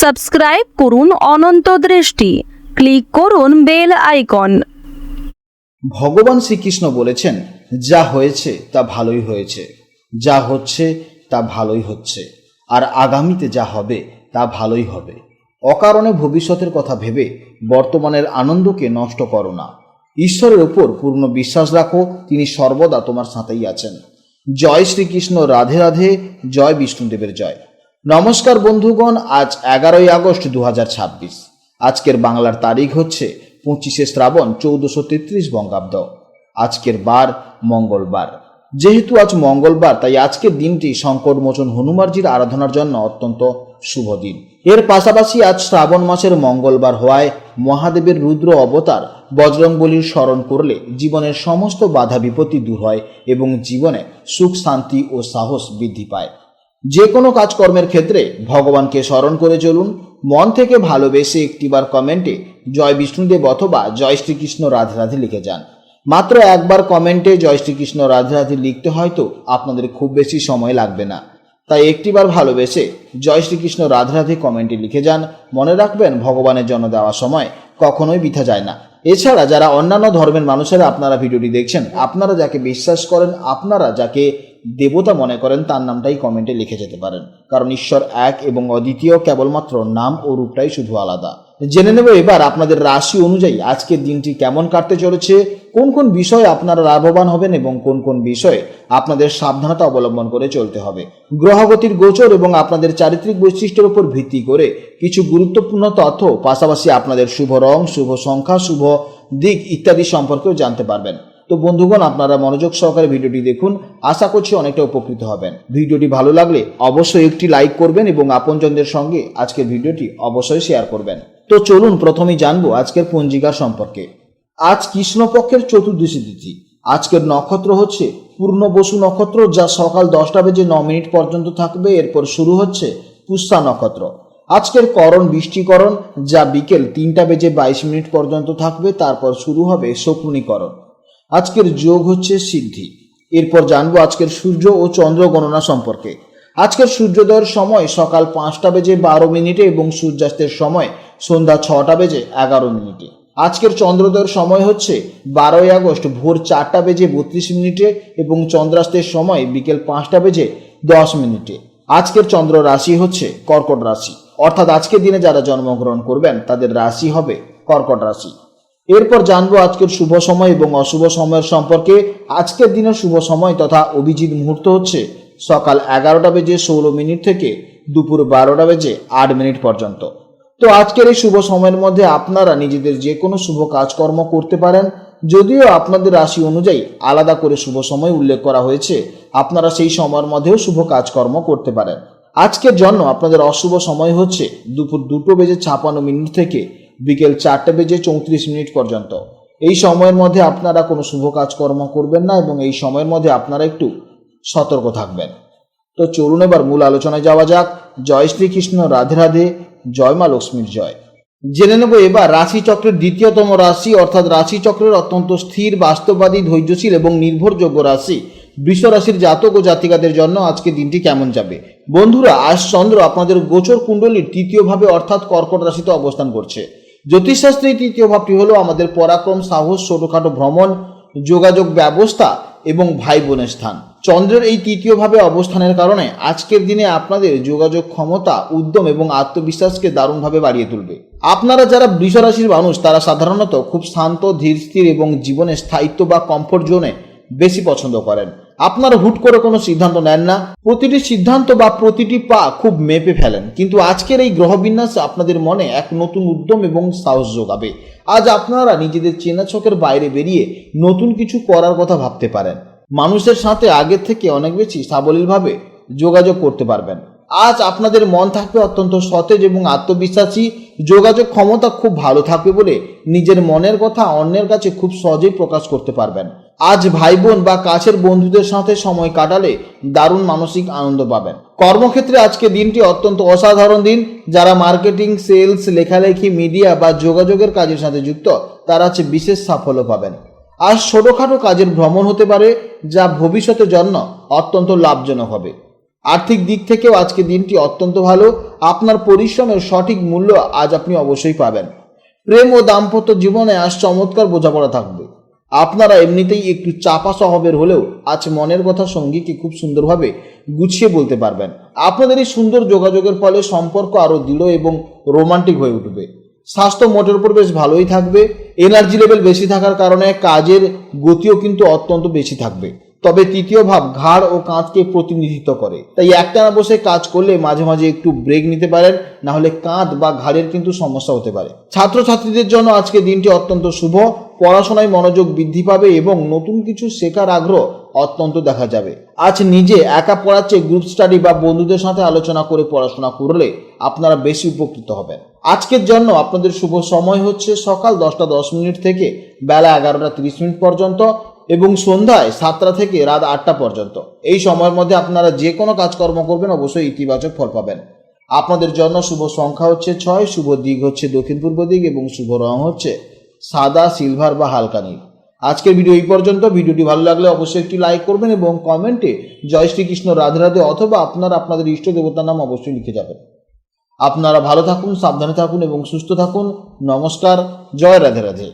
Subscribe করুন অনন্ত দৃষ্টি, click করুন বেল আইকন। ভগবান শ্রীকৃষ্ণ বলেছেন, যা হয়েছে তা ভালোই হয়েছে, যা হচ্ছে তা ভালোই হচ্ছে, আর আগামীতে যা হবে তা ভালোই হবে। অকারণে ভবিষ্যতের কথা ভেবে বর্তমানের আনন্দকে নষ্ট করো না। ঈশ্বরের উপর পূর্ণ বিশ্বাস রাখো, তিনি সর্বদা তোমার সাথেই আছেন। জয় শ্রীকৃষ্ণ, রাধে রাধে, জয় বিষ্ণুদেবের জয়। নমস্কার বন্ধুগণ, আজ 11ই আগস্ট 2026। আজকের বাংলার তারিখ হচ্ছে 25শে শ্রাবণ 1433 বঙ্গাব্দ। আজকের বার মঙ্গলবার। যেহেতু আজ মঙ্গলবার, তাই আজকের দিনটি সংকটমোচন হনুমানজির আরাধনার জন্য অত্যন্ত শুভ দিন। এর পাশাপাশি আজ শ্রাবণ মাসের মঙ্গলবার হওয়ায় মহাদেবের রুদ্র অবতার বজরংবলীর স্মরণ করলে জীবনের সমস্ত বাধা বিপত্তি দূর হয় এবং জীবনে সুখ, শান্তি ও সাহস বৃদ্ধি পায়। যে কোনো কাজকর্মের ক্ষেত্রে ভগবানকে স্মরণ করে চলুন। মন থেকে ভালোবেসে একটিবার কমেন্টে জয় বিষ্ণুদেব অথবা জয় শ্রীকৃষ্ণ রাধে রাধে লিখে যান। মাত্র একবার কমেন্টে জয় শ্রীকৃষ্ণ রাধে রাধে লিখতে হয়তো আপনাদের খুব বেশি সময় লাগবে না, তাই একটিবার ভালোবেসে জয় শ্রীকৃষ্ণ রাধে রাধে কমেন্টে লিখে যান। মনে রাখবেন, ভগবানের জন্য দেওয়া সময় কখনোই বৃথা যায় না। এছাড়া যারা অন্যান্য ধর্মের মানুষেরা আপনারা ভিডিওটি দেখছেন, আপনারা যাকে বিশ্বাস করেন, আপনারা যাকে দেবতা মনে করেন, তার নামটাই কমেন্টে লিখে যেতে পারেন, কারণ ঈশ্বর এক এবং অদ্বিতীয়, কেবলমাত্র নাম ও রূপটাই শুধু আলাদা। জেনে নেব এবার আপনাদের রাশি অনুযায়ী আজকের দিনটি কেমন কাটতে চলেছে, কোন কোন বিষয়ে আপনারা লাভবান হবেন এবং কোন কোন বিষয়ে আপনাদের সাবধানতা অবলম্বন করে চলতে হবে। গ্রহগতির গোচর এবং আপনাদের চারিত্রিক বৈশিষ্ট্যের উপর ভিত্তি করে কিছু গুরুত্বপূর্ণ তথ্য, পাশাপাশি আপনাদের শুভ রং, শুভ সংখ্যা, শুভ দিক ইত্যাদি সম্পর্কেও জানতে পারবেন। তো বন্ধুগণ, আপনারা মনোযোগ সহকারে ভিডিওটি দেখুন, আশা করছি অনেকটা উপকৃত হবেন। ভিডিওটি ভালো লাগলে অবশ্যই একটি লাইক করবেন এবং আপনজনদের সঙ্গে আজকের ভিডিওটি অবশ্যই শেয়ার করবেন। তো চলুন প্রথমেই জানবো আজকের পঞ্জিকার সম্পর্কে। আজ কৃষ্ণপক্ষের চতুর্দশী তিথি। আজকের নক্ষত্র হচ্ছে পূর্ণবসু নক্ষত্র, যা সকাল 10টা বেজে 9 মিনিট পর্যন্ত থাকবে। এরপর শুরু হচ্ছে পুষ্যা নক্ষত্র। আজকের করণ বৃষ্টিকরণ, যা বিকেল 3টা বেজে 22 মিনিট পর্যন্ত থাকবে। তারপর শুরু হবে শকুনিকরণ। আজকের যোগ হচ্ছে সিদ্ধি। এরপর জানবো আজকের সূর্য ও চন্দ্র গণনা সম্পর্কে। আজকের সূর্যোদয়ের সময় সকাল 5টা বেজে 12 মিনিটে এবং সূর্যাস্তের সময় সন্ধ্যা 6টা বেজে 11 মিনিটে। আজকের চন্দ্রোদয়ের সময় হচ্ছে 12ই আগস্ট ভোর 4টা বেজে 32 মিনিটে এবং চন্দ্রাস্তের সময় বিকেল 5টা বেজে 10 মিনিটে। আজকের চন্দ্র রাশি হচ্ছে কর্কট রাশি, অর্থাৎ আজকের দিনে যারা জন্মগ্রহণ করবেন তাদের রাশি হবে কর্কট রাশি। এরপর জানবো আজকের শুভ সময় এবং অশুভ সময়ের সম্পর্কে। আজকের দিনের শুভ সময় তথা অভিজিৎ মুহূর্ত হচ্ছে সকাল 11টা বেজে 16 মিনিট থেকে দুপুর 12টা বেজে 8 মিনিট পর্যন্ত। তো আজকের এই শুভ সময়ের মধ্যে আপনারা নিজেদের যে কোনো শুভ কাজকর্ম করতে পারেন। যদিও আপনাদের রাশি অনুযায়ী আলাদা করে শুভ সময় উল্লেখ করা হয়েছে, আপনারা সেই সময়ের মধ্যেও শুভ কাজকর্ম করতে পারেন। আজকের জন্য আপনাদের অশুভ সময় হচ্ছে দুপুর 2টো বেজে 56 মিনিট থেকে বিকেল 4টে বেজে 34 মিনিট পর্যন্ত। এই সময়ের মধ্যে আপনারা কোনো শুভ কাজকর্ম করবেন না এবং এই সময়ের মধ্যে আপনারা একটু সতর্ক থাকবেন। তো চলুন এবার মূল আলোচনায় যাওয়া যাক। জয় শ্রীকৃষ্ণ, রাধে রাধে, জয় মা লক্ষ্মীর জয়। জেনে নেব এবার রাশিচক্রের দ্বিতীয়তম রাশি, অর্থাৎ রাশিচক্রের অত্যন্ত স্থির, বাস্তববাদী, ধৈর্যশীল এবং নির্ভরযোগ্য রাশি বৃষ রাশির জাতক ও জাতিকাদের জন্য আজকে দিনটি কেমন যাবে। বন্ধুরা, আজ চন্দ্র আপনাদের গোচর কুণ্ডলীর তৃতীয় ভাবে অর্থাৎ কর্কট রাশিতে অবস্থান করছে। জ্যোতিষশাস্ত্রে তৃতীয় ভাবটি হলো আমাদের পরাক্রম, সাহস, ছোটখাটো ভ্রমণ, যোগাযোগ ব্যবস্থা এবং ভাই বোনের স্থান। চন্দ্রের এই তৃতীয় ভাবে অবস্থানের কারণে আজকের দিনে আপনাদের যোগাযোগ ক্ষমতা, উদ্যম এবং আত্মবিশ্বাসকে দারুণভাবে বাড়িয়ে তুলবে। আপনারা যারা বৃষ রাশির মানুষ, তারা সাধারণত খুব শান্ত, ধীর স্থির এবং জীবনে স্থায়িত্ব বা কমফোর্ট জোনে বেশি পছন্দ করেন। আপনারা হুট করে কোনো সিদ্ধান্ত নেন না, প্রতিটি সিদ্ধান্ত বা প্রতিটি পা খুব মেপে ফেলেন। কিন্তু আজকের এই গ্রহবিন্যাস আপনাদের মনে এক নতুন উদ্যম এবং সাহস যোগাবে। আজ আপনারা নিজেদের চেনা ছকের বাইরে বেরিয়ে নতুন কিছু করার কথা ভাবতে পারেন। মানুষের সাথে আগের থেকে অনেক বেশি সাবলীলভাবে যোগাযোগ করতে পারবেন। আজ আপনাদের মন থাকবে অত্যন্ত সতেজ এবং আত্মবিশ্বাসী। যোগাযোগ ক্ষমতা খুব ভালো থাকবে বলে নিজের মনের কথা অন্যের কাছে খুব সহজেই প্রকাশ করতে পারবেন। আজ ভাই বোন বা কাছের বন্ধুদের সাথে সময় কাটালে দারুণ মানসিক আনন্দ পাবেন। কর্মক্ষেত্রে আজকে দিনটি অত্যন্ত অসাধারণ দিন। যারা মার্কেটিং, সেলস, লেখালেখি, মিডিয়া বা যোগাযোগের কাজের সাথে যুক্ত, তারা আজ বিশেষ সাফল্য পাবেন। আজ ছোটখাটো কাজের ভ্রমণ হতে পারে, যা ভবিষ্যতের জন্য অত্যন্ত লাভজনক হবে। আর্থিক দিক থেকেও আজকে দিনটি অত্যন্ত ভালো। আপনার পরিশ্রমের সঠিক মূল্য আজ আপনি অবশ্যই পাবেন। প্রেম ও দাম্পত্য জীবনে আজ চমৎকার বোঝাপড়া থাকবে। আপনারা এমনিতেই একটু চাপা স্বভাবের হলেও আজ মনের কথা সঙ্গীকে খুব সুন্দরভাবে গুছিয়ে বলতে পারবেন। আপনাদের এই সুন্দর যোগাযোগের ফলে সম্পর্ক আরও দৃঢ় এবং রোমান্টিক হয়ে উঠবে। স্বাস্থ্য মোটের উপর বেশ ভালোই থাকবে। এনার্জি লেভেল বেশি থাকার কারণে কাজের গতিও কিন্তু অত্যন্ত বেশি থাকবে। তবে তৃতীয় ভাব ঘাড় ও কাঁধকে প্রতিনিধিত্ব করে, তাই একটানা বসে কাজ করলে মাঝে মাঝে একটু ব্রেক নিতে পারেন, না হলে কাঁধ বা ঘাড়ের কিন্তু সমস্যা হতে পারে। ছাত্রছাত্রীদের জন্য আজকে দিনটি অত্যন্ত শুভ। পড়াশোনায় মনোযোগ বৃদ্ধি পাবে এবং নতুন কিছু শেখার আগ্রহ অত্যন্ত দেখা যাবে। আজ নিজে একা পড়ার চেয়ে গ্রুপ স্টাডি বা বন্ধুদের সাথে আলোচনা করে পড়াশোনা করলে আপনারা বেশি উপকৃত হবেন। আজকের জন্য আপনাদের শুভ সময় হচ্ছে সকাল 10টা 10 থেকে বেলা 11টা 30 পর্যন্ত এবং সন্ধ্যায় 7টা থেকে রাত 8টা পর্যন্ত। এই সময়ের মধ্যে আপনারা যে কোনো কাজকর্ম করবেন অবশ্যই ইতিবাচক ফল পাবেন। আপনাদের জন্য শুভ সংখ্যা হচ্ছে 6, শুভ দিক হচ্ছে দক্ষিণ পূর্ব দিক এবং শুভ রং হচ্ছে সাদা, সিলভার বা হালকা নীল। আজকের ভিডিও এই পর্যন্ত। ভিডিওটি ভালো লাগলে অবশ্যই একটি লাইক করবেন এবং কমেন্টে জয় শ্রীকৃষ্ণ, রাধে রাধে অথবা আপনারা আপনাদের ইষ্ট দেবতার নাম অবশ্যই লিখে যাবেন। আপনারা ভালো থাকুন, সাবধানে থাকুন এবং সুস্থ থাকুন। নমস্কার, জয় রাধে রাধে।